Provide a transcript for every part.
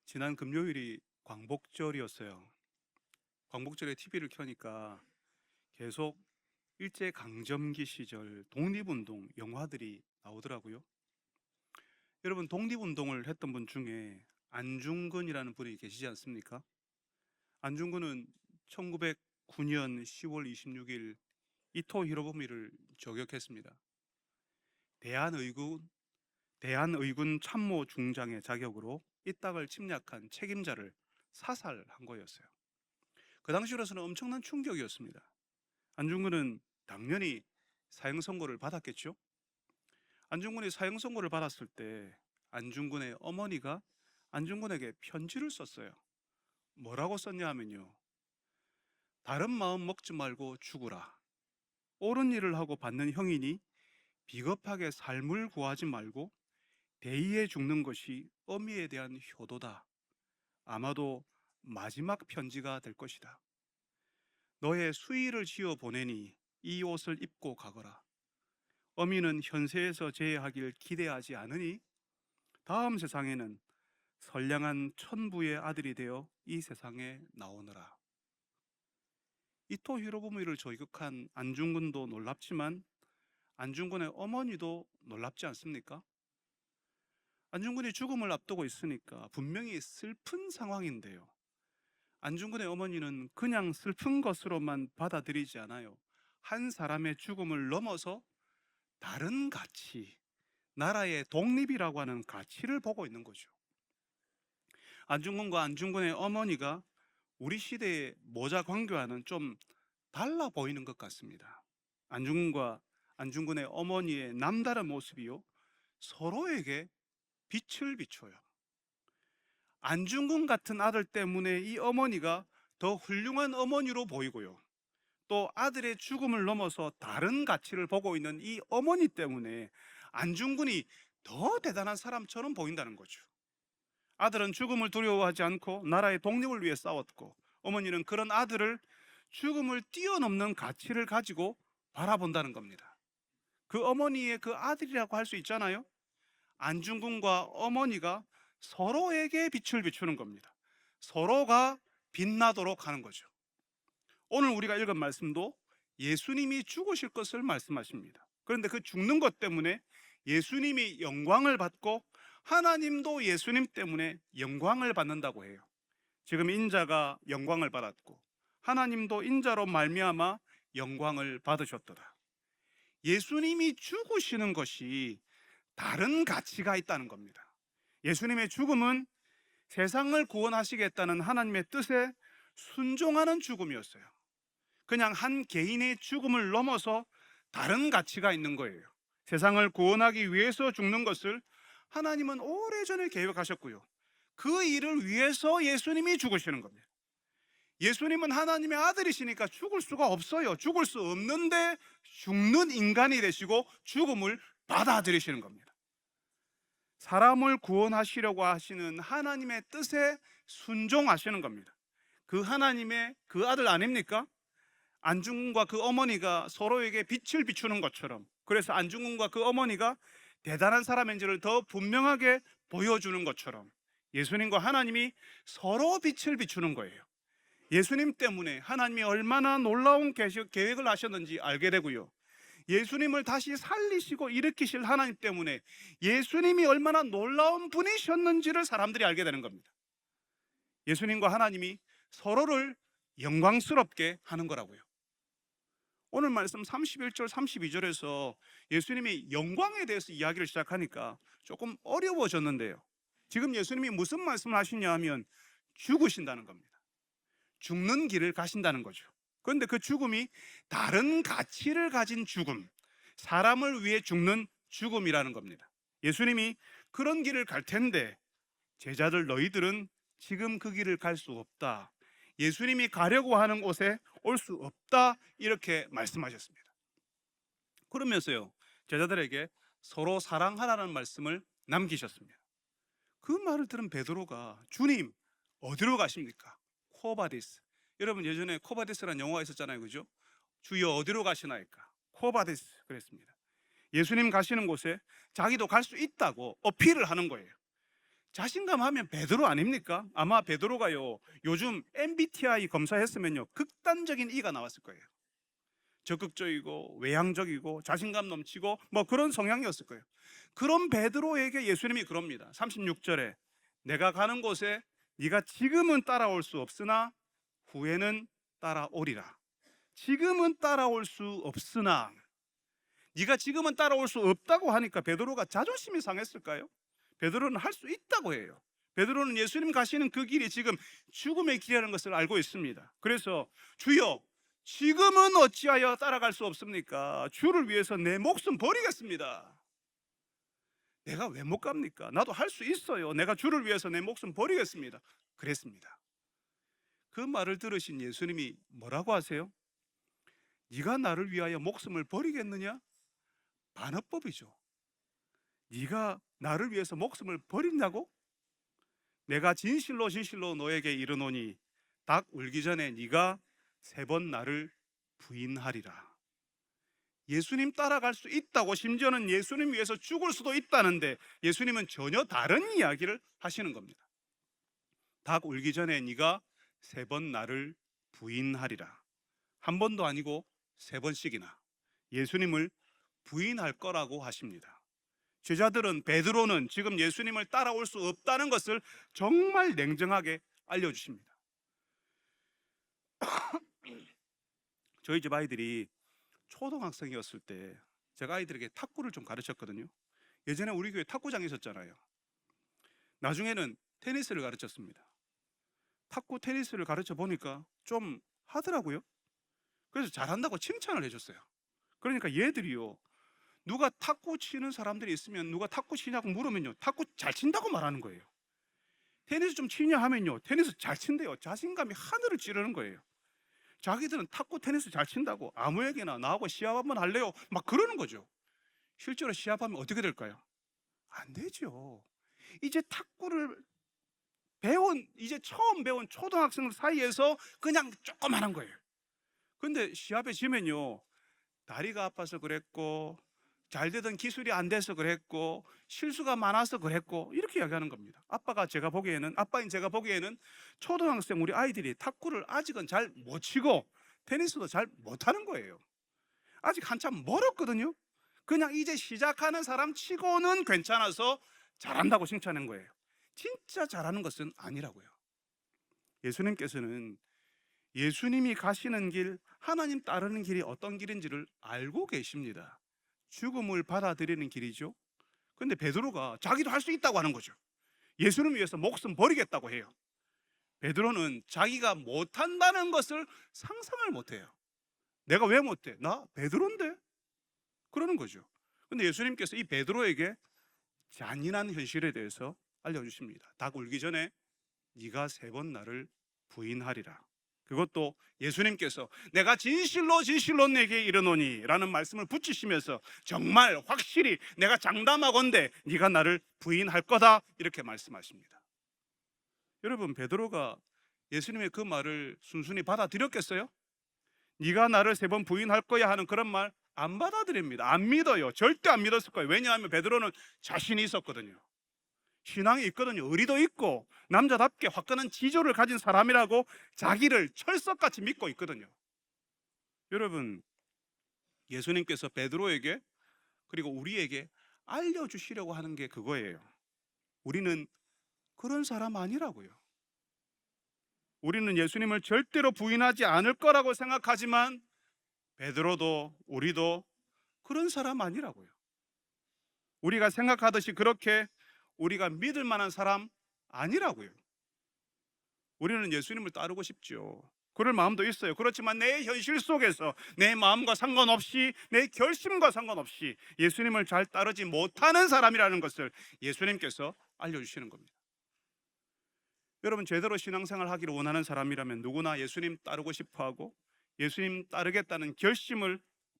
지난 금요일이 광복절이었어요. 광복절에 TV를 켜니까 계속 일제강점기 시절 독립운동 영화들이 나오더라고요. 여러분, 독립운동을 했던 분 중에 안중근이라는 분이 계시지 않습니까? 안중근은 1909년 10월 26일 이토 히로부미를 저격했습니다. 대한의군, 대한의군 참모 중장의 자격으로 이 땅을 침략한 책임자를 사살한 거였어요. 그 당시로서는 엄청난 충격이었습니다. 안중근은 당연히 사형 선고를 받았겠죠. 안중근이 사형 선고를 받았을 때 안중근의 어머니가 안중근에게 편지를 썼어요. 뭐라고 썼냐 하면요, 다른 마음 먹지 말고 죽으라. 옳은 일을 하고 받는 형이니 비겁하게 삶을 구하지 말고 대의에 죽는 것이 어미에 대한 효도다. 아마도 마지막 편지가 될 것이다. 너의 수의를 지어 보내니 이 옷을 입고 가거라. 어미는 현세에서 제해하길 기대하지 않으니 다음 세상에는 선량한 천부의 아들이 되어 이 세상에 나오너라. 이토 히로부미를 저격한 안중근도 놀랍지만 안중근의 어머니도 놀랍지 않습니까? 안중근이 죽음을 앞두고 있으니까 분명히 슬픈 상황인데요, 안중근의 어머니는 그냥 슬픈 것으로만 받아들이지 않아요. 한 사람의 죽음을 넘어서 다른 가치, 나라의 독립이라고 하는 가치를 보고 있는 거죠. 안중근과 안중근의 어머니가 우리 시대의 모자 광교와는 좀 달라 보이는 것 같습니다. 안중근과 안중근의 어머니의 남다른 모습이요, 서로에게 빛을 비춰요. 안중근 같은 아들 때문에 이 어머니가 더 훌륭한 어머니로 보이고요, 또 아들의 죽음을 넘어서 다른 가치를 보고 있는 이 어머니 때문에 안중근이 더 대단한 사람처럼 보인다는 거죠. 아들은 죽음을 두려워하지 않고 나라의 독립을 위해 싸웠고, 어머니는 그런 아들을 죽음을 뛰어넘는 가치를 가지고 바라본다는 겁니다. 그 어머니의 그 아들이라고 할 수 있잖아요. 안중근과 어머니가 서로에게 빛을 비추는 겁니다. 서로가 빛나도록 하는 거죠. 오늘 우리가 읽은 말씀도 예수님이 죽으실 것을 말씀하십니다. 그런데 그 죽는 것 때문에 예수님이 영광을 받고 하나님도 예수님 때문에 영광을 받는다고 해요. 지금 인자가 영광을 받았고 하나님도 인자로 말미암아 영광을 받으셨도다. 예수님이 죽으시는 것이 다른 가치가 있다는 겁니다. 예수님의 죽음은 세상을 구원하시겠다는 하나님의 뜻에 순종하는 죽음이었어요. 그냥 한 개인의 죽음을 넘어서 다른 가치가 있는 거예요. 세상을 구원하기 위해서 죽는 것을 하나님은 오래전에 계획하셨고요, 그 일을 위해서 예수님이 죽으시는 겁니다. 예수님은 하나님의 아들이시니까 죽을 수가 없어요. 죽을 수 없는데 죽는 인간이 되시고 죽음을 받아들이시는 겁니다. 사람을 구원하시려고 하시는 하나님의 뜻에 순종하시는 겁니다. 그 하나님의 그 아들 아닙니까? 안중근과 그 어머니가 서로에게 빛을 비추는 것처럼, 그래서 안중근과 그 어머니가 대단한 사람인지를 더 분명하게 보여주는 것처럼 예수님과 하나님이 서로 빛을 비추는 거예요. 예수님 때문에 하나님이 얼마나 놀라운 계획을 하셨는지 알게 되고요, 예수님을 다시 살리시고 일으키실 하나님 때문에 예수님이 얼마나 놀라운 분이셨는지를 사람들이 알게 되는 겁니다. 예수님과 하나님이 서로를 영광스럽게 하는 거라고요. 오늘 말씀 31절 32절에서 예수님이 영광에 대해서 이야기를 시작하니까 조금 어려워졌는데요, 지금 예수님이 무슨 말씀을 하시냐 하면 죽으신다는 겁니다. 죽는 길을 가신다는 거죠. 그런데 그 죽음이 다른 가치를 가진 죽음, 사람을 위해 죽는 죽음이라는 겁니다. 예수님이 그런 길을 갈 텐데 제자들 너희들은 지금 그 길을 갈 수 없다, 예수님이 가려고 하는 곳에 올 수 없다, 이렇게 말씀하셨습니다. 그러면서요, 제자들에게 서로 사랑하라는 말씀을 남기셨습니다. 그 말을 들은 베드로가 주님 어디로 가십니까? 코바디스. 여러분, 예전에 코바디스라는 영화가 있었잖아요, 그죠? 주여 어디로 가시나이까? 코바디스 그랬습니다. 예수님 가시는 곳에 자기도 갈 수 있다고 어필을 하는 거예요. 자신감 하면 베드로 아닙니까? 아마 베드로가요, 요즘 MBTI 검사했으면요, 극단적인 E가 나왔을 거예요. 적극적이고 외향적이고 자신감 넘치고 뭐 그런 성향이었을 거예요. 그런 베드로에게 예수님이 그럽니다. 36절에 내가 가는 곳에 네가 지금은 따라올 수 없으나 후에는 따라오리라. 지금은 따라올 수 없으나, 네가 지금은 따라올 수 없다고 하니까 베드로가 자존심이 상했을까요? 베드로는 할 수 있다고 해요. 베드로는 예수님 가시는 그 길이 지금 죽음의 길이라는 것을 알고 있습니다. 그래서 주여, 지금은 어찌하여 따라갈 수 없습니까? 주를 위해서 내 목숨 버리겠습니다. 내가 왜 못 갑니까? 나도 할 수 있어요. 내가 주를 위해서 내 목숨 버리겠습니다. 그랬습니다. 그 말을 들으신 예수님이 뭐라고 하세요? 네가 나를 위하여 목숨을 버리겠느냐? 반어법이죠. 네가 나를 위해서 목숨을 버린다고? 내가 진실로 진실로 너에게 이르노니 닭 울기 전에 네가 3번 나를 부인하리라. 예수님 따라갈 수 있다고, 심지어는 예수님 위해서 죽을 수도 있다는데 예수님은 전혀 다른 이야기를 하시는 겁니다. 닭 울기 전에 네가 3번 나를 부인하리라. 한 번도 아니고 3번씩이나 예수님을 부인할 거라고 하십니다. 제자들은, 베드로는 지금 예수님을 따라올 수 없다는 것을 정말 냉정하게 알려주십니다. 저희 집 아이들이 초등학생이었을 때 제가 아이들에게 탁구를 좀 가르쳤거든요. 예전에 우리 교회 탁구장이 있었잖아요. 나중에는 테니스를 가르쳤습니다. 탁구 테니스를 가르쳐 보니까 좀 하더라고요. 그래서 잘한다고 칭찬을 해줬어요. 그러니까 얘들이요, 누가 탁구 치는 사람들이 있으면 누가 탁구 치냐고 물으면요, 탁구 잘 친다고 말하는 거예요. 테니스 좀 치냐 하면요, 테니스 잘 친대요. 자신감이 하늘을 찌르는 거예요. 자기들은 탁구 테니스 잘 친다고 아무에게나 나하고 시합 한번 할래요? 막 그러는 거죠. 실제로 시합하면 어떻게 될까요? 안 되죠. 이제 탁구를 이제 처음 배운 초등학생들 사이에서 그냥 조그만한 거예요. 근데 시합에 지면요, 다리가 아파서 그랬고, 잘 되던 기술이 안 돼서 그랬고, 실수가 많아서 그랬고, 이렇게 이야기하는 겁니다. 아빠인 제가 보기에는 초등학생 우리 아이들이 탁구를 아직은 잘 못 치고 테니스도 잘 못하는 거예요. 아직 한참 멀었거든요. 그냥 이제 시작하는 사람 치고는 괜찮아서 잘한다고 칭찬한 거예요. 진짜 잘하는 것은 아니라고요. 예수님께서는 예수님이 가시는 길, 하나님 따르는 길이 어떤 길인지를 알고 계십니다. 죽음을 받아들이는 길이죠. 근데 베드로가 자기도 할 수 있다고 하는 거죠. 예수님 위해서 목숨 버리겠다고 해요. 베드로는 자기가 못한다는 것을 상상을 못해요. 내가 왜 못해? 나 베드로인데? 그러는 거죠. 근데 예수님께서 이 베드로에게 잔인한 현실에 대해서 알려주십니다. 닭 울기 전에 네가 3번 나를 부인하리라. 그것도 예수님께서 내가 진실로 진실로 내게 이르노니 라는 말씀을 붙이시면서 정말 확실히 내가 장담하건대 네가 나를 부인할 거다, 이렇게 말씀하십니다. 여러분, 베드로가 예수님의 그 말을 순순히 받아들였겠어요? 네가 나를 3번 부인할 거야 하는 그런 말 안 받아들입니다. 안 믿어요. 절대 안 믿었을 거예요. 왜냐하면 베드로는 자신이 있었거든요. 신앙이 있거든요. 의리도 있고 남자답게 화끈한 지조를 가진 사람이라고 자기를 철석같이 믿고 있거든요. 여러분, 예수님께서 베드로에게 그리고 우리에게 알려주시려고 하는 게 그거예요. 우리는 그런 사람 아니라고요. 우리는 예수님을 절대로 부인하지 않을 거라고 생각하지만 베드로도 우리도 그런 사람 아니라고요. 우리가 생각하듯이 그렇게 우리가 믿을 만한 사람 아니라고요. 우리는 예수님을 따르고 싶죠. 그럴 마음도 있어요. 그렇지만 내 현실 속에서 내 마음과 상관없이, 내 결심과 상관없이 예수님을 잘 따르지 못하는 사람이라는 것을 예수님께서 알려주시는 겁니다. 여러분, 제대로 신앙생활 하기를 원하는 사람이라면 누구나 예수님 따르고 싶어하고 예수님 따르겠다는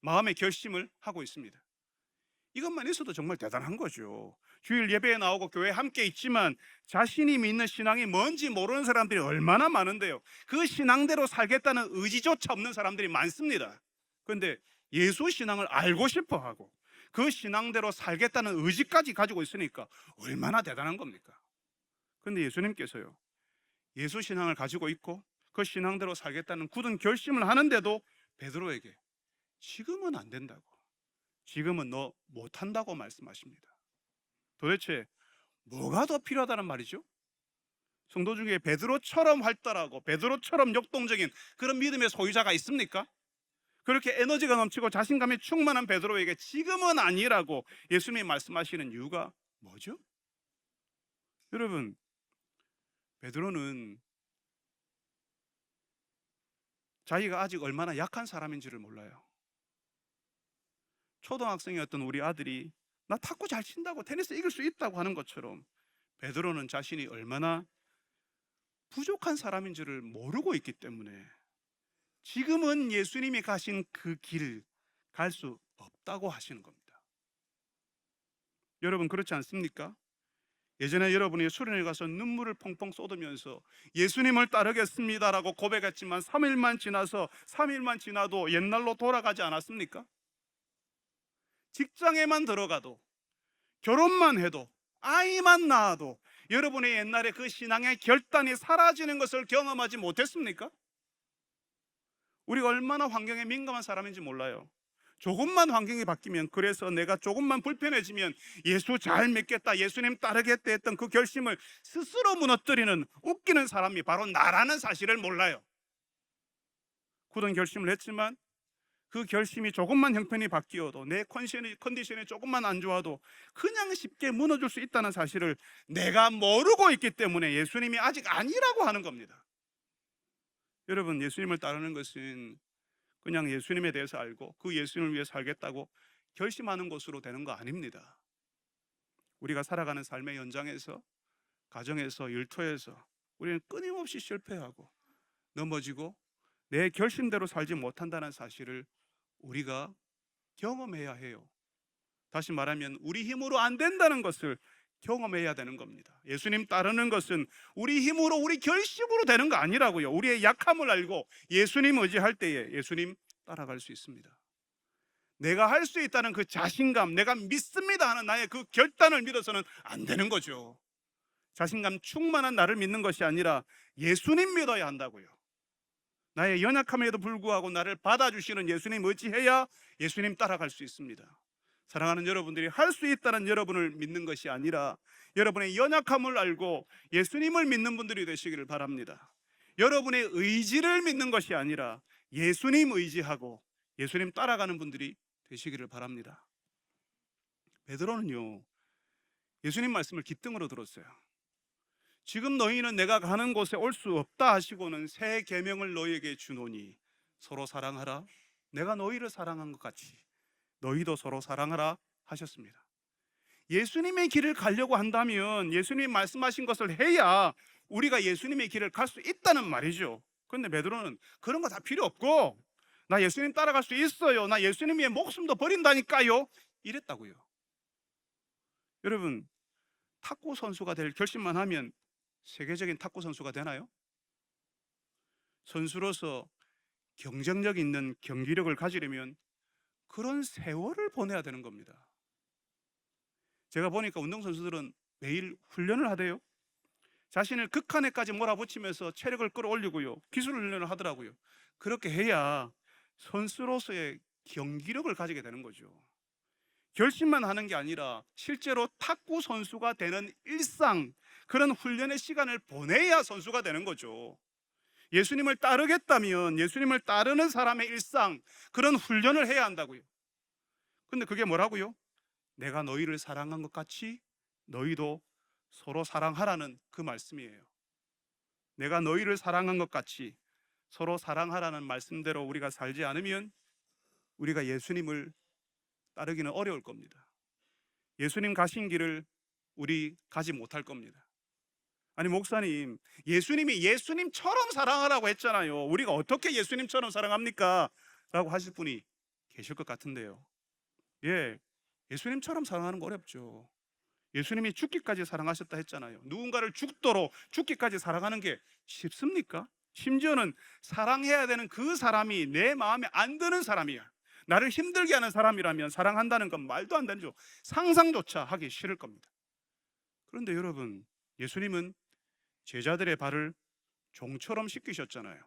마음의 결심을 하고 있습니다. 이것만 있어도 정말 대단한 거죠. 주일 예배에 나오고 교회에 함께 있지만 자신이 믿는 신앙이 뭔지 모르는 사람들이 얼마나 많은데요. 그 신앙대로 살겠다는 의지조차 없는 사람들이 많습니다. 그런데 예수 신앙을 알고 싶어하고 그 신앙대로 살겠다는 의지까지 가지고 있으니까 얼마나 대단한 겁니까? 근데 예수님께서요, 예수 신앙을 가지고 있고 그 신앙대로 살겠다는 굳은 결심을 하는데도 베드로에게 지금은 안 된다고, 지금은 너 못한다고 말씀하십니다. 도대체 뭐가 더 필요하다는 말이죠? 성도 중에 베드로처럼 활달하고 베드로처럼 역동적인 그런 믿음의 소유자가 있습니까? 그렇게 에너지가 넘치고 자신감이 충만한 베드로에게 지금은 아니라고 예수님이 말씀하시는 이유가 뭐죠? 여러분, 베드로는 자기가 아직 얼마나 약한 사람인지를 몰라요. 초등학생이었던 우리 아들이 나 탁구 잘 친다고, 테니스 이길 수 있다고 하는 것처럼 베드로는 자신이 얼마나 부족한 사람인지를 모르고 있기 때문에 지금은 예수님이 가신 그 길을 갈 수 없다고 하시는 겁니다. 여러분, 그렇지 않습니까? 예전에 여러분이 수련회 가서 눈물을 펑펑 쏟으면서 예수님을 따르겠습니다라고 고백했지만 3일만 지나도 옛날로 돌아가지 않았습니까? 직장에만 들어가도, 결혼만 해도, 아이만 낳아도 여러분의 옛날에 그 신앙의 결단이 사라지는 것을 경험하지 못했습니까? 우리가 얼마나 환경에 민감한 사람인지 몰라요. 조금만 환경이 바뀌면, 그래서 내가 조금만 불편해지면 예수 잘 믿겠다, 예수님 따르겠다 했던 그 결심을 스스로 무너뜨리는 웃기는 사람이 바로 나라는 사실을 몰라요. 굳은 결심을 했지만 그 결심이 조금만 형편이 바뀌어도, 내 컨디션이 조금만 안 좋아도 그냥 쉽게 무너질 수 있다는 사실을 내가 모르고 있기 때문에 예수님이 아직 아니라고 하는 겁니다. 여러분, 예수님을 따르는 것은 그냥 예수님에 대해서 알고 그 예수님을 위해 살겠다고 결심하는 것으로 되는 거 아닙니다. 우리가 살아가는 삶의 현장에서, 가정에서, 일터에서 우리는 끊임없이 실패하고 넘어지고 내 결심대로 살지 못한다는 사실을 우리가 경험해야 해요. 다시 말하면 우리 힘으로 안 된다는 것을 경험해야 되는 겁니다. 예수님 따르는 것은 우리 힘으로, 우리 결심으로 되는 거 아니라고요. 우리의 약함을 알고 예수님 의지할 때에 예수님 따라갈 수 있습니다. 내가 할 수 있다는 그 자신감, 내가 믿습니다 하는 나의 그 결단을 믿어서는 안 되는 거죠. 자신감 충만한 나를 믿는 것이 아니라 예수님 믿어야 한다고요. 나의 연약함에도 불구하고 나를 받아주시는 예수님 의지해야 예수님 따라갈 수 있습니다. 사랑하는 여러분들이 할 수 있다는 여러분을 믿는 것이 아니라 여러분의 연약함을 알고 예수님을 믿는 분들이 되시기를 바랍니다. 여러분의 의지를 믿는 것이 아니라 예수님 의지하고 예수님 따라가는 분들이 되시기를 바랍니다. 베드로는요, 예수님 말씀을 깃등으로 들었어요. 지금 너희는 내가 가는 곳에 올 수 없다 하시고는 새 계명을 너희에게 주노니 서로 사랑하라. 내가 너희를 사랑한 것 같이 너희도 서로 사랑하라 하셨습니다. 예수님의 길을 가려고 한다면 예수님이 말씀하신 것을 해야 우리가 예수님의 길을 갈 수 있다는 말이죠. 그런데 베드로는 그런 거 다 필요 없고, 나 예수님 따라갈 수 있어요, 나 예수님 위해 목숨도 버린다니까요, 이랬다고요. 여러분, 탁구 선수가 될 결심만 하면 세계적인 탁구 선수가 되나요? 선수로서 경쟁력 있는 경기력을 가지려면 그런 세월을 보내야 되는 겁니다. 제가 보니까 운동선수들은 매일 훈련을 하대요. 자신을 극한에까지 몰아붙이면서 체력을 끌어올리고요, 기술 훈련을 하더라고요. 그렇게 해야 선수로서의 경기력을 가지게 되는 거죠. 결심만 하는 게 아니라 실제로 탁구 선수가 되는 일상, 그런 훈련의 시간을 보내야 선수가 되는 거죠. 예수님을 따르겠다면 예수님을 따르는 사람의 일상, 그런 훈련을 해야 한다고요. 근데 그게 뭐라고요? 내가 너희를 사랑한 것 같이 너희도 서로 사랑하라는 그 말씀이에요. 내가 너희를 사랑한 것 같이 서로 사랑하라는 말씀대로 우리가 살지 않으면 우리가 예수님을 따르기는 어려울 겁니다. 예수님 가신 길을 우리 가지 못할 겁니다. 아니, 목사님, 예수님이 예수님처럼 사랑하라고 했잖아요, 우리가 어떻게 예수님처럼 사랑합니까? 라고 하실 분이 계실 것 같은데요. 예, 예수님처럼 사랑하는 거 어렵죠. 예수님이 죽기까지 사랑하셨다 했잖아요. 누군가를 죽도록 죽기까지 사랑하는 게 쉽습니까? 심지어는 사랑해야 되는 그 사람이 내 마음에 안 드는 사람이야, 나를 힘들게 하는 사람이라면 사랑한다는 건 말도 안 되죠. 상상조차 하기 싫을 겁니다. 그런데 여러분, 예수님은 제자들의 발을 종처럼 씻기셨잖아요.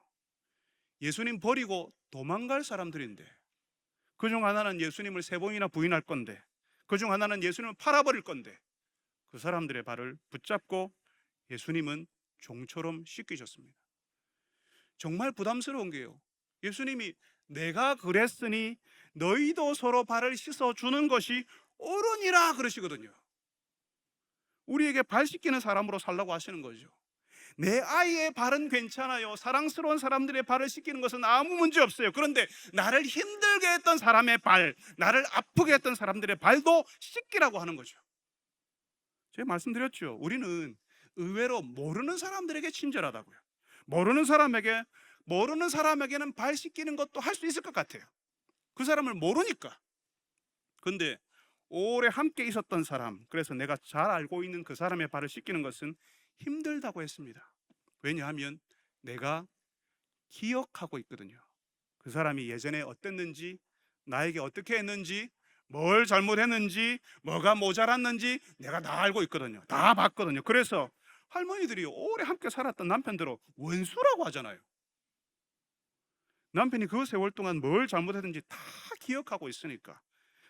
예수님 버리고 도망갈 사람들인데, 그중 하나는 예수님을 3번이나 부인할 건데, 그중 하나는 예수님을 팔아버릴 건데, 그 사람들의 발을 붙잡고 예수님은 종처럼 씻기셨습니다. 정말 부담스러운 게요, 예수님이 내가 그랬으니 너희도 서로 발을 씻어주는 것이 옳으니라 그러시거든요. 우리에게 발 씻기는 사람으로 살라고 하시는 거죠. 내 아이의 발은 괜찮아요. 사랑스러운 사람들의 발을 씻기는 것은 아무 문제 없어요. 그런데 나를 힘들게 했던 사람의 발, 나를 아프게 했던 사람들의 발도 씻기라고 하는 거죠. 제가 말씀드렸죠, 우리는 의외로 모르는 사람들에게 친절하다고요. 모르는 사람에게는 발 씻기는 것도 할 수 있을 것 같아요. 그 사람을 모르니까. 근데 오래 함께 있었던 사람, 그래서 내가 잘 알고 있는 그 사람의 발을 씻기는 것은 힘들다고 했습니다. 왜냐하면 내가 기억하고 있거든요. 그 사람이 예전에 어땠는지, 나에게 어떻게 했는지, 뭘 잘못했는지, 뭐가 모자랐는지 내가 다 알고 있거든요. 다 봤거든요. 그래서 할머니들이 오래 함께 살았던 남편들을 원수라고 하잖아요. 남편이 그 세월 동안 뭘 잘못했는지 다 기억하고 있으니까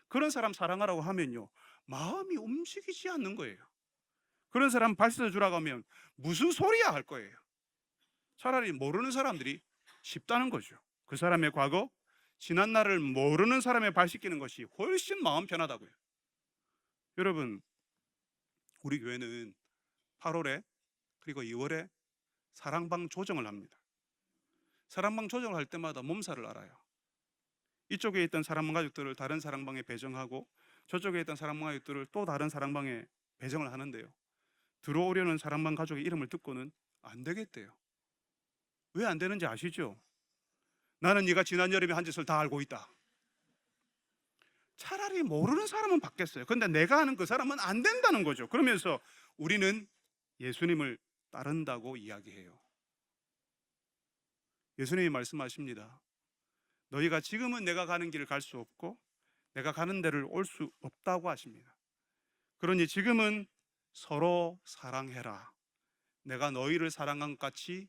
그런 사람 사랑하라고 하면요, 마음이 움직이지 않는 거예요. 그런 사람 발 씻어주라고 하면 무슨 소리야 할 거예요. 차라리 모르는 사람들이 쉽다는 거죠. 그 사람의 과거, 지난 날을 모르는 사람의 발 씻기는 것이 훨씬 마음 편하다고요. 여러분, 우리 교회는 8월에 그리고 2월에 사랑방 조정을 합니다. 사랑방 조정을 할 때마다 몸살을 앓아요. 이쪽에 있던 사랑방 가족들을 다른 사랑방에 배정하고 저쪽에 있던 사랑방 가족들을 또 다른 사랑방에 배정을 하는데요, 들어오려는 사랑방 가족의 이름을 듣고는 안 되겠대요. 왜 안 되는지 아시죠? 나는 네가 지난 여름에 한 짓을 다 알고 있다. 차라리 모르는 사람은 받겠어요. 근데 내가 아는 그 사람은 안 된다는 거죠. 그러면서 우리는 예수님을 따른다고 이야기해요. 예수님이 말씀하십니다. 너희가 지금은 내가 가는 길을 갈 수 없고 내가 가는 데를 올 수 없다고 하십니다. 그러니 지금은 서로 사랑해라. 내가 너희를 사랑한 것 같이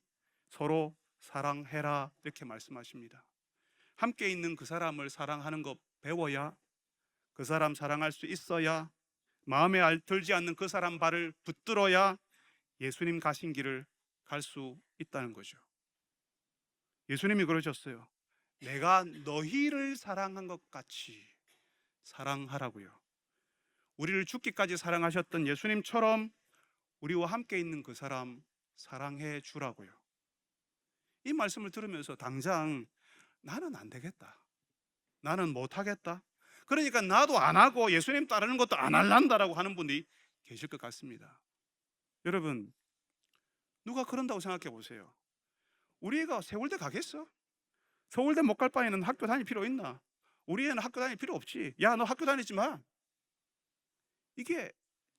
서로 사랑해라, 이렇게 말씀하십니다. 함께 있는 그 사람을 사랑하는 것 배워야, 그 사람 사랑할 수 있어야, 마음에 들지 않는 그 사람 발을 붙들어야 예수님 가신 길을 갈 수 있다는 거죠. 예수님이 그러셨어요. 내가 너희를 사랑한 것 같이 사랑하라고요. 우리를 죽기까지 사랑하셨던 예수님처럼 우리와 함께 있는 그 사람 사랑해 주라고요. 이 말씀을 들으면서 당장 나는 안 되겠다, 나는 못하겠다, 그러니까 나도 안 하고 예수님 따르는 것도 안 할란다라고 하는 분이 계실 것 같습니다. 여러분, 누가 그런다고 생각해 보세요. 우리 애가 세월대 가겠어? 서울대 못 갈 바에는 학교 다닐 필요 있나? 우리 애는 학교 다닐 필요 없지. 야, 너 학교 다니지 마. 이게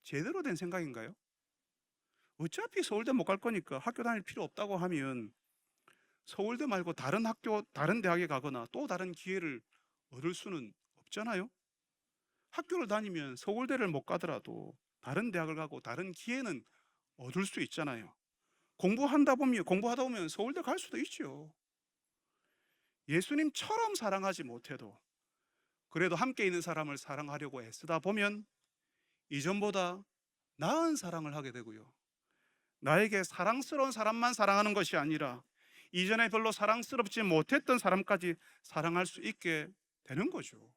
제대로 된 생각인가요? 어차피 서울대 못 갈 거니까 학교 다닐 필요 없다고 하면 서울대 말고 다른 학교, 다른 대학에 가거나 또 다른 기회를 얻을 수는 없잖아요. 학교를 다니면 서울대를 못 가더라도 다른 대학을 가고 다른 기회는 얻을 수 있잖아요. 공부하다 보면 서울대 갈 수도 있죠. 예수님처럼 사랑하지 못해도 그래도 함께 있는 사람을 사랑하려고 애쓰다 보면 이전보다 나은 사랑을 하게 되고요, 나에게 사랑스러운 사람만 사랑하는 것이 아니라 이전에 별로 사랑스럽지 못했던 사람까지 사랑할 수 있게 되는 거죠.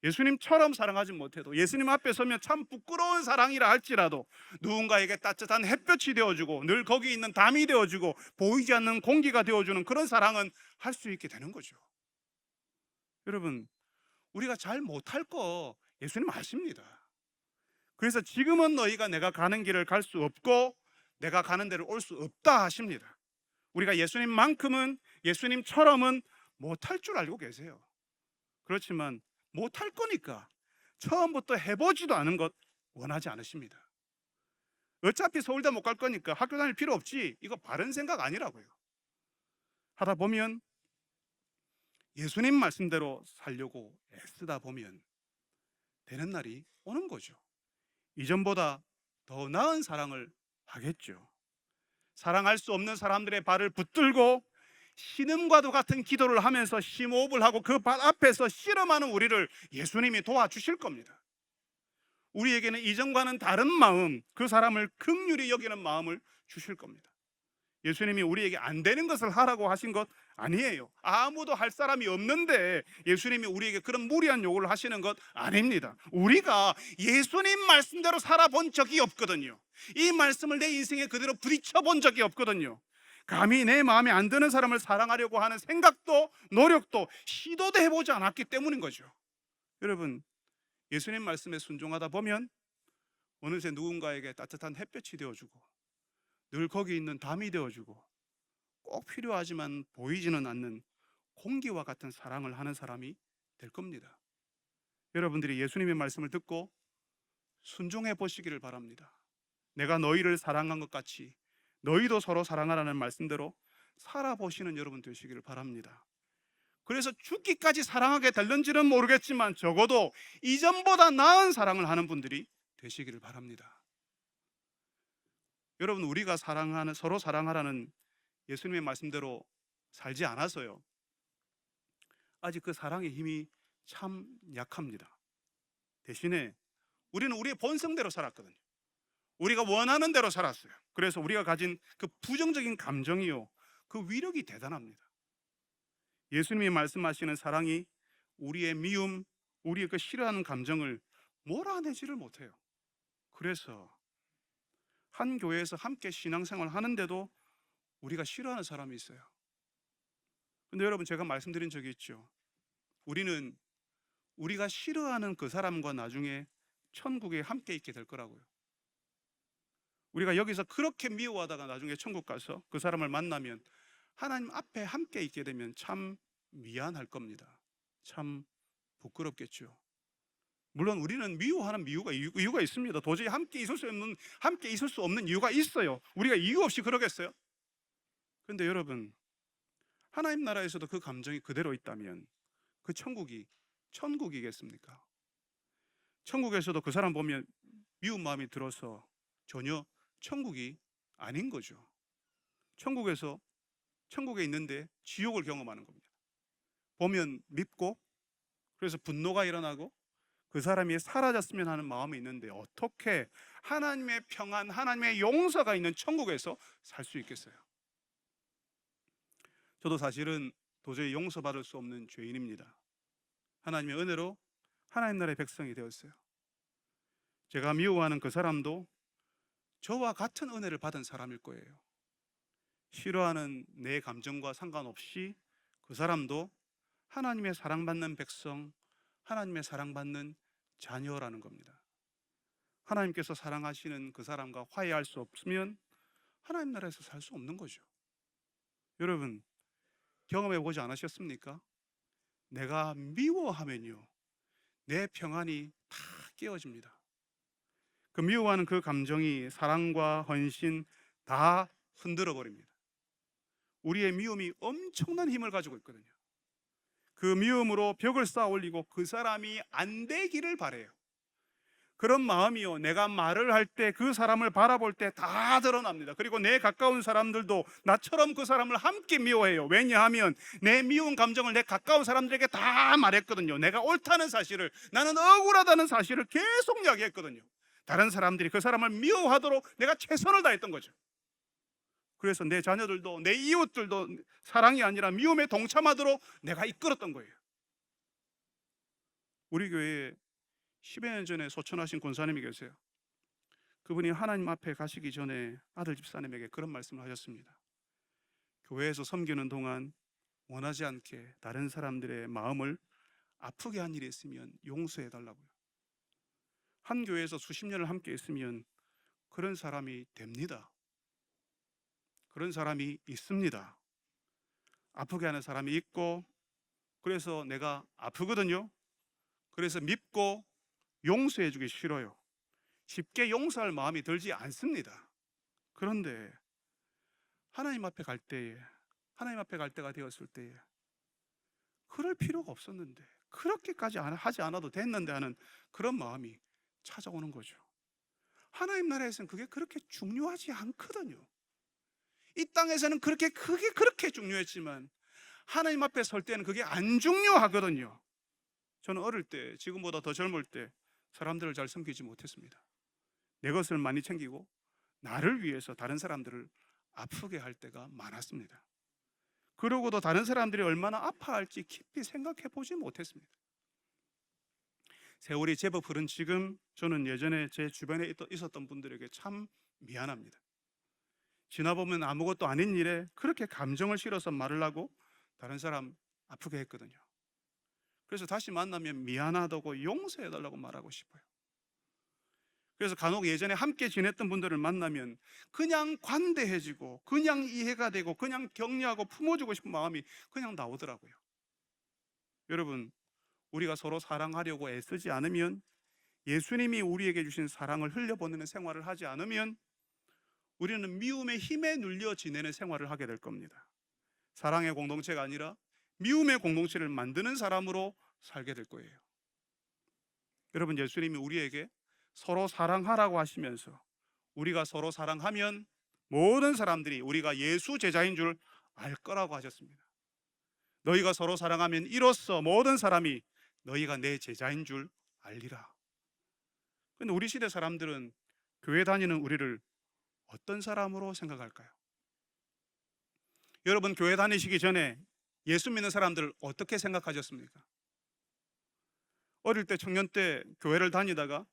예수님처럼 사랑하지 못해도, 예수님 앞에 서면 참 부끄러운 사랑이라 할지라도 누군가에게 따뜻한 햇볕이 되어주고 늘 거기 있는 담이 되어주고 보이지 않는 공기가 되어주는 그런 사랑은 할 수 있게 되는 거죠. 여러분, 우리가 잘 못할 거 예수님 아십니다. 그래서 지금은 너희가 내가 가는 길을 갈 수 없고 내가 가는 데를 올 수 없다 하십니다. 우리가 예수님만큼은, 예수님처럼은 못할 줄 알고 계세요. 그렇지만 못할 거니까 처음부터 해보지도 않은 것 원하지 않으십니다. 어차피 서울대 못 갈 거니까 학교 다닐 필요 없지, 이거 바른 생각 아니라고요. 하다 보면 예수님 말씀대로 살려고 애쓰다 보면 되는 날이 오는 거죠. 이전보다 더 나은 사랑을 하겠죠. 사랑할 수 없는 사람들의 발을 붙들고 신음과도 같은 기도를 하면서 심호흡을 하고 그 발 앞에서 씨름하는 우리를 예수님이 도와주실 겁니다. 우리에게는 이전과는 다른 마음, 그 사람을 긍휼히 여기는 마음을 주실 겁니다. 예수님이 우리에게 안 되는 것을 하라고 하신 것 아니에요. 아무도 할 사람이 없는데 예수님이 우리에게 그런 무리한 요구를 하시는 것 아닙니다. 우리가 예수님 말씀대로 살아본 적이 없거든요. 이 말씀을 내 인생에 그대로 부딪혀 본 적이 없거든요. 감히 내 마음에 안 드는 사람을 사랑하려고 하는 생각도 노력도 시도도 해보지 않았기 때문인 거죠. 여러분, 예수님 말씀에 순종하다 보면 어느새 누군가에게 따뜻한 햇볕이 되어주고 늘 거기 있는 담이 되어주고 꼭 필요하지만 보이지는 않는 공기와 같은 사랑을 하는 사람이 될 겁니다. 여러분들이 예수님의 말씀을 듣고 순종해 보시기를 바랍니다. 내가 너희를 사랑한 것 같이 너희도 서로 사랑하라는 말씀대로 살아보시는 여러분 되시기를 바랍니다. 그래서 죽기까지 사랑하게 될는지는 모르겠지만 적어도 이전보다 나은 사랑을 하는 분들이 되시기를 바랍니다. 여러분, 우리가 사랑하는, 서로 사랑하라는 예수님의 말씀대로 살지 않아서요, 아직 그 사랑의 힘이 참 약합니다. 대신에 우리는 우리의 본성대로 살았거든요. 우리가 원하는 대로 살았어요. 그래서 우리가 가진 그 부정적인 감정이요, 그 위력이 대단합니다. 예수님이 말씀하시는 사랑이 우리의 미움, 우리의 그 싫어하는 감정을 몰아내지를 못해요. 그래서 한 교회에서 함께 신앙생활을 하는데도 우리가 싫어하는 사람이 있어요. 근데 여러분, 제가 말씀드린 적이 있죠. 우리는 우리가 싫어하는 그 사람과 나중에 천국에 함께 있게 될 거라고요. 우리가 여기서 그렇게 미워하다가 나중에 천국 가서 그 사람을 만나면 하나님 앞에 함께 있게 되면 참 미안할 겁니다. 참 부끄럽겠죠. 물론 우리는 미워하는 이유가 있습니다. 도저히 함께 있을 수 없는 이유가 있어요. 우리가 이유 없이 그러겠어요? 그런데 여러분, 하나님 나라에서도 그 감정이 그대로 있다면 그 천국이 천국이겠습니까? 천국에서도 그 사람 보면 미운 마음이 들어서 전혀 천국이 아닌 거죠. 천국에 있는데 지옥을 경험하는 겁니다. 보면 밉고, 그래서 분노가 일어나고 그 사람이 사라졌으면 하는 마음이 있는데 어떻게 하나님의 평안, 하나님의 용서가 있는 천국에서 살 수 있겠어요? 저도 사실은 도저히 용서받을 수 없는 죄인입니다. 하나님의 은혜로 하나님 나라의 백성이 되었어요. 제가 미워하는 그 사람도 저와 같은 은혜를 받은 사람일 거예요. 싫어하는 내 감정과 상관없이 그 사람도 하나님의 사랑받는 백성, 하나님의 사랑받는 자녀라는 겁니다. 하나님께서 사랑하시는 그 사람과 화해할 수 없으면 하나님 나라에서 살 수 없는 거죠. 여러분, 경험해 보지 않으셨습니까? 내가 미워하면요, 내 평안이 다 깨어집니다. 그 미워하는 그 감정이 사랑과 헌신 다 흔들어 버립니다. 우리의 미움이 엄청난 힘을 가지고 있거든요. 그 미움으로 벽을 쌓아 올리고 그 사람이 안 되기를 바래요. 그런 마음이요, 내가 말을 할 때 그 사람을 바라볼 때 다 드러납니다. 그리고 내 가까운 사람들도 나처럼 그 사람을 함께 미워해요. 왜냐하면 내 미운 감정을 내 가까운 사람들에게 다 말했거든요. 내가 옳다는 사실을, 나는 억울하다는 사실을 계속 이야기했거든요. 다른 사람들이 그 사람을 미워하도록 내가 최선을 다했던 거죠. 그래서 내 자녀들도, 내 이웃들도 사랑이 아니라 미움에 동참하도록 내가 이끌었던 거예요. 우리 교회에 10여 년 전에 소천하신 권사님이 계세요. 그분이 하나님 앞에 가시기 전에 아들 집사님에게 그런 말씀을 하셨습니다. 교회에서 섬기는 동안 원하지 않게 다른 사람들의 마음을 아프게 한 일이 있으면 용서해 달라고요. 한 교회에서 수십 년을 함께 있으면 그런 사람이 됩니다. 그런 사람이 있습니다. 아프게 하는 사람이 있고, 그래서 내가 아프거든요. 그래서 밉고 용서해 주기 싫어요. 쉽게 용서할 마음이 들지 않습니다. 그런데 하나님 앞에 갈 때가 되었을 때에 그럴 필요가 없었는데, 그렇게까지 하지 않아도 됐는데 하는 그런 마음이 찾아오는 거죠. 하나님 나라에서는 그게 그렇게 중요하지 않거든요. 이 땅에서는 그렇게 크게 그렇게 중요했지만 하나님 앞에 설 때는 그게 안 중요하거든요. 저는 어릴 때, 지금보다 더 젊을 때 사람들을 잘 섬기지 못했습니다. 내 것을 많이 챙기고 나를 위해서 다른 사람들을 아프게 할 때가 많았습니다. 그러고도 다른 사람들이 얼마나 아파할지 깊이 생각해 보지 못했습니다. 세월이 제법 흐른 지금 저는 예전에 제 주변에 있었던 분들에게 참 미안합니다. 지나보면 아무것도 아닌 일에 그렇게 감정을 실어서 말을 하고 다른 사람 아프게 했거든요. 그래서 다시 만나면 미안하다고 용서해달라고 말하고 싶어요. 그래서 간혹 예전에 함께 지냈던 분들을 만나면 그냥 관대해지고 그냥 이해가 되고 그냥 격려하고 품어주고 싶은 마음이 그냥 나오더라고요. 여러분, 우리가 서로 사랑하려고 애쓰지 않으면, 예수님이 우리에게 주신 사랑을 흘려보내는 생활을 하지 않으면 우리는 미움의 힘에 눌려 지내는 생활을 하게 될 겁니다. 사랑의 공동체가 아니라 미움의 공동체를 만드는 사람으로 살게 될 거예요. 여러분, 예수님이 우리에게 서로 사랑하라고 하시면서 우리가 서로 사랑하면 모든 사람들이 우리가 예수 제자인 줄 알 거라고 하셨습니다. 너희가 서로 사랑하면 이로써 모든 사람이 너희가 내 제자인 줄 알리라. 근데 우리 시대 사람들은 교회 다니는 우리를 어떤 사람으로 생각할까요? 여러분, 교회 다니시기 전에 예수 믿는 사람들 어떻게 생각하셨습니까? 어릴 때, 청년 때 교회를 다니다가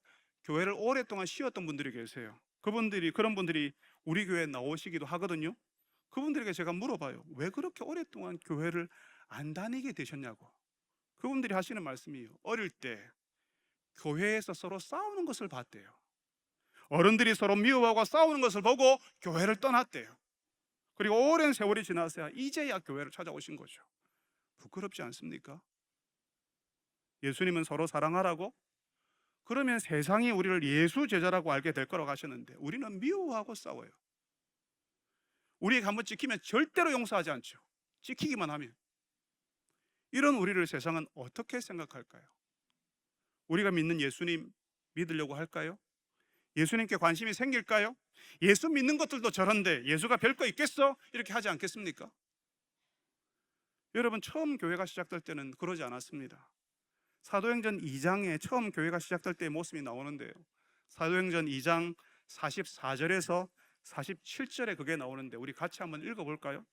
교회를 오랫동안 쉬었던 분들이 계세요. 그런 분들이 우리 교회에 나오시기도 하거든요. 그분들에게 제가 물어봐요. 왜 그렇게 오랫동안 교회를 안 다니게 되셨냐고. 그분들이 하시는 말씀이, 어릴 때 교회에서 서로 싸우는 것을 봤대요. 어른들이 서로 미워하고 싸우는 것을 보고 교회를 떠났대요. 그리고 오랜 세월이 지나서야 이제야 교회를 찾아오신 거죠. 부끄럽지 않습니까? 예수님은 서로 사랑하라고, 그러면 세상이 우리를 예수 제자라고 알게 될 거라고 하셨는데 우리는 미워하고 싸워요. 우리에게 한번 찍히면 절대로 용서하지 않죠. 찍히기만 하면. 이런 우리를 세상은 어떻게 생각할까요? 우리가 믿는 예수님 믿으려고 할까요? 예수님께 관심이 생길까요? 예수 믿는 것들도 저런데 예수가 별거 있겠어? 이렇게 하지 않겠습니까? 여러분, 처음 교회가 시작될 때는 그러지 않았습니다. 사도행전 2장에 처음 교회가 시작될 때의 모습이 나오는데요, 사도행전 2장 44절에서 47절에 그게 나오는데 우리 같이 한번 읽어볼까요?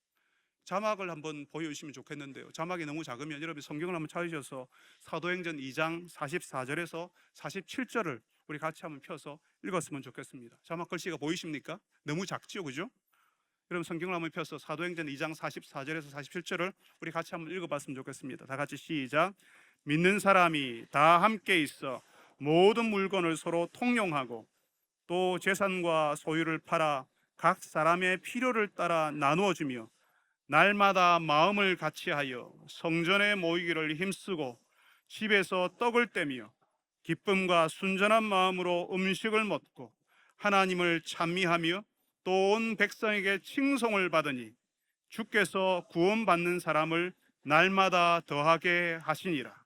자막을 한번 보여주시면 좋겠는데요, 자막이 너무 작으면 여러분 성경을 한번 찾으셔서 사도행전 2장 44절에서 47절을 우리 같이 한번 펴서 읽었으면 좋겠습니다. 자막 글씨가 보이십니까? 너무 작지요, 그죠? 여러분 성경을 한번 펴서 사도행전 2장 44절에서 47절을 우리 같이 한번 읽어봤으면 좋겠습니다. 다 같이 시작. 믿는 사람이 다 함께 있어 모든 물건을 서로 통용하고 또 재산과 소유를 팔아 각 사람의 필요를 따라 나누어 주며 날마다 마음을 같이하여 성전에 모이기를 힘쓰고 집에서 떡을 떼며 기쁨과 순전한 마음으로 음식을 먹고 하나님을 찬미하며 또 온 백성에게 칭송을 받으니 주께서 구원받는 사람을 날마다 더하게 하시니라.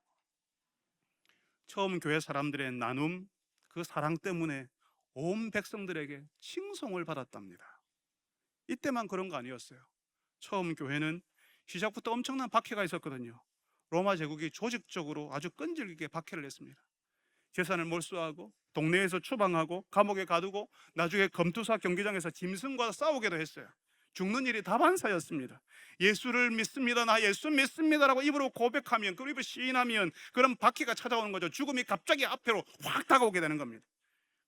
처음 교회 사람들의 나눔, 그 사랑 때문에 온 백성들에게 칭송을 받았답니다. 이때만 그런 거 아니었어요. 처음 교회는 시작부터 엄청난 박해가 있었거든요. 로마 제국이 조직적으로 아주 끈질기게 박해를 했습니다. 재산을 몰수하고 동네에서 추방하고 감옥에 가두고 나중에 검투사 경기장에서 짐승과 싸우기도 했어요. 죽는 일이 다반사였습니다. 예수를 믿습니다, 나 예수 믿습니다라고 입으로 고백하면, 그 입을 시인하면 그런 박해가 찾아오는 거죠. 죽음이 갑자기 앞으로 확 다가오게 되는 겁니다.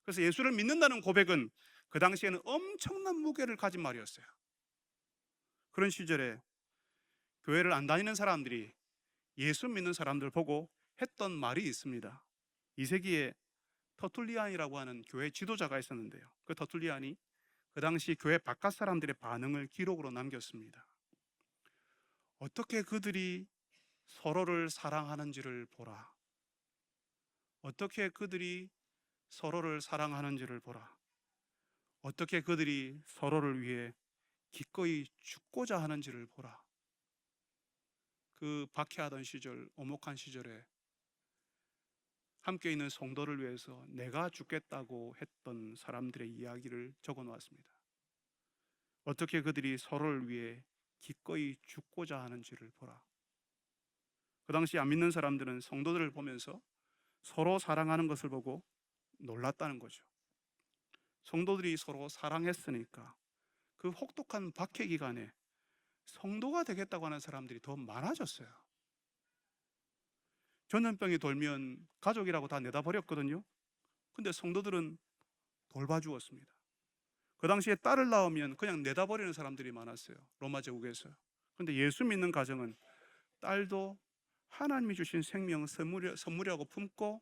그래서 예수를 믿는다는 고백은 그 당시에는 엄청난 무게를 가진 말이었어요. 그런 시절에 교회를 안 다니는 사람들이 예수 믿는 사람들 보고 했던 말이 있습니다. 2세기에 터툴리안이라고 하는 교회 지도자가 있었는데요, 그 터툴리안이 그 당시 교회 바깥 사람들의 반응을 기록으로 남겼습니다. 어떻게 그들이 서로를 사랑하는지를 보라. 어떻게 그들이 서로를 사랑하는지를 보라. 어떻게 그들이 서로를 위해 기꺼이 죽고자 하는지를 보라. 그 박해하던 시절, 오목한 시절에 함께 있는 성도를 위해서 내가 죽겠다고 했던 사람들의 이야기를 적어 놓았습니다. 어떻게 그들이 서로를 위해 기꺼이 죽고자 하는지를 보라. 그 당시 안 믿는 사람들은 성도들을 보면서 서로 사랑하는 것을 보고 놀랐다는 거죠. 성도들이 서로 사랑했으니까 그 혹독한 박해 기간에 성도가 되겠다고 하는 사람들이 더 많아졌어요. 전염병이 돌면 가족이라고 다 내다버렸거든요. 근데 성도들은 돌봐 주었습니다. 그 당시에 딸을 낳으면 그냥 내다버리는 사람들이 많았어요. 로마 제국에서요. 근데 예수 믿는 가정은 딸도 하나님이 주신 생명 선물이라고 품고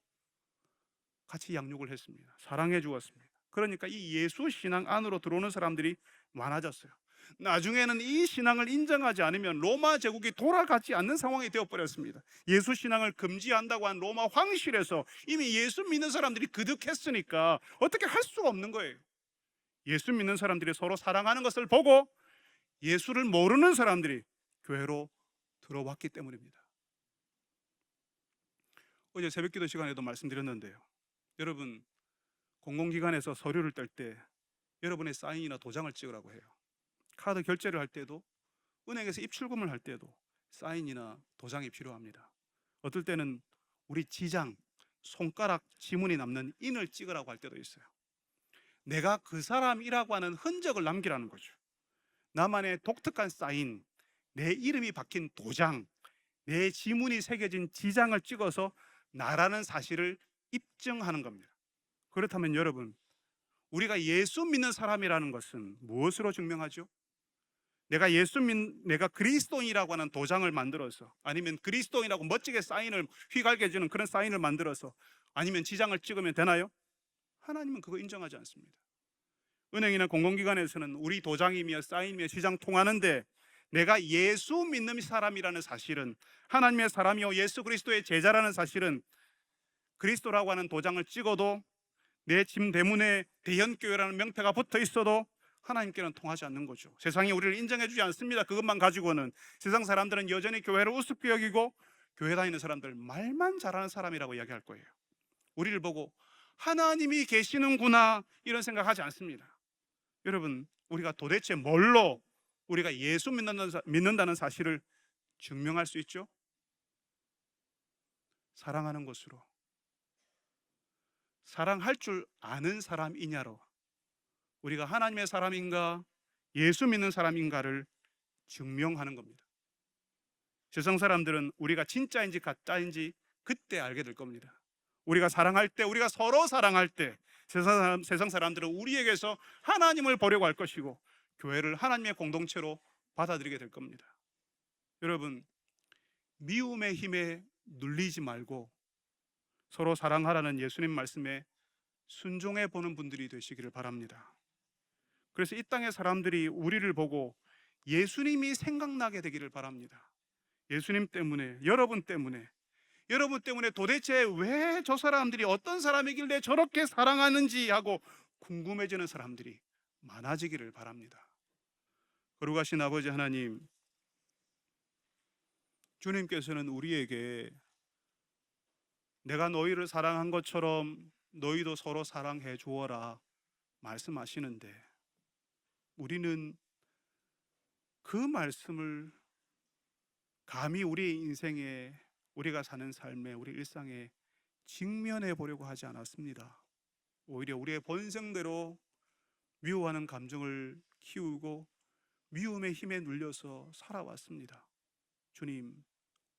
같이 양육을 했습니다. 사랑해 주었습니다. 그러니까 이 예수 신앙 안으로 들어오는 사람들이 많아졌어요. 나중에는 이 신앙을 인정하지 않으면 로마 제국이 돌아가지 않는 상황이 되어버렸습니다. 예수 신앙을 금지한다고 한 로마 황실에서 이미 예수 믿는 사람들이 그득했으니까 어떻게 할 수가 없는 거예요. 예수 믿는 사람들이 서로 사랑하는 것을 보고 예수를 모르는 사람들이 교회로 들어왔기 때문입니다. 어제 새벽기도 시간에도 말씀드렸는데요, 여러분 공공기관에서 서류를 뗄 때 여러분의 사인이나 도장을 찍으라고 해요. 카드 결제를 할 때도, 은행에서 입출금을 할 때도 사인이나 도장이 필요합니다. 어떨 때는 우리 지장, 손가락 지문이 남는 인을 찍으라고 할 때도 있어요. 내가 그 사람이라고 하는 흔적을 남기라는 거죠. 나만의 독특한 사인, 내 이름이 박힌 도장, 내 지문이 새겨진 지장을 찍어서 나라는 사실을 입증하는 겁니다. 그렇다면 여러분, 우리가 예수 믿는 사람이라는 것은 무엇으로 증명하죠? 내가 그리스도인이라고 하는 도장을 만들어서, 아니면 그리스도인이라고 멋지게 사인을 휘갈게 주는 그런 사인을 만들어서, 아니면 지장을 찍으면 되나요? 하나님은 그거 인정하지 않습니다. 은행이나 공공기관에서는 우리 도장이며 사인이며 지장 통하는데, 내가 예수 믿는 사람이라는 사실은, 하나님의 사람이요 예수 그리스도의 제자라는 사실은, 그리스도라고 하는 도장을 찍어도 내 집 대문에 대현교회라는 명패가 붙어 있어도 하나님께는 통하지 않는 거죠. 세상이 우리를 인정해 주지 않습니다. 그것만 가지고는. 세상 사람들은 여전히 교회를 우습게 여기고 교회 다니는 사람들 말만 잘하는 사람이라고 이야기할 거예요. 우리를 보고 하나님이 계시는구나 이런 생각하지 않습니다. 여러분, 우리가 도대체 뭘로 우리가 예수 믿는다는 사실을 증명할 수 있죠? 사랑하는 것으로. 사랑할 줄 아는 사람이냐로 우리가 하나님의 사람인가 예수 믿는 사람인가를 증명하는 겁니다. 세상 사람들은 우리가 진짜인지 가짜인지 그때 알게 될 겁니다. 우리가 사랑할 때, 우리가 서로 사랑할 때 세상 사람들은 우리에게서 하나님을 보려고 할 것이고 교회를 하나님의 공동체로 받아들이게 될 겁니다. 여러분, 미움의 힘에 눌리지 말고 서로 사랑하라는 예수님 말씀에 순종해 보는 분들이 되시기를 바랍니다. 그래서 이 땅의 사람들이 우리를 보고 예수님이 생각나게 되기를 바랍니다. 예수님 때문에, 여러분 때문에 도대체 왜 저 사람들이 어떤 사람이길래 저렇게 사랑하는지 하고 궁금해지는 사람들이 많아지기를 바랍니다. 거룩하신 아버지 하나님, 주님께서는 우리에게 내가 너희를 사랑한 것처럼 너희도 서로 사랑해 주어라 말씀하시는데, 우리는 그 말씀을 감히 우리의 인생에, 우리가 사는 삶에, 우리 일상에 직면해 보려고 하지 않았습니다. 오히려 우리의 본성대로 미워하는 감정을 키우고 미움의 힘에 눌려서 살아왔습니다. 주님,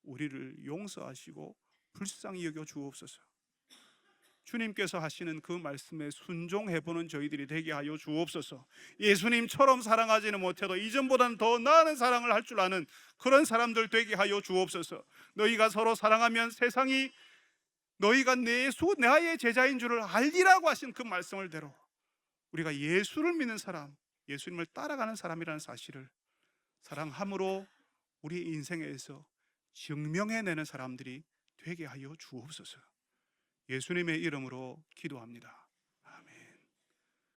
우리를 용서하시고 불쌍히 여겨 주옵소서. 주님께서 하시는 그 말씀에 순종해보는 저희들이 되게 하여 주옵소서. 예수님처럼 사랑하지는 못해도 이전보다는 더 나은 사랑을 할 줄 아는 그런 사람들 되게 하여 주옵소서. 너희가 서로 사랑하면 세상이 너희가 나의 제자인 줄을 알리라고 하신 그 말씀을 대로 우리가 예수를 믿는 사람, 예수님을 따라가는 사람이라는 사실을 사랑함으로 우리 인생에서 증명해내는 사람들이 되게 하여 주옵소서. 예수님의 이름으로 기도합니다.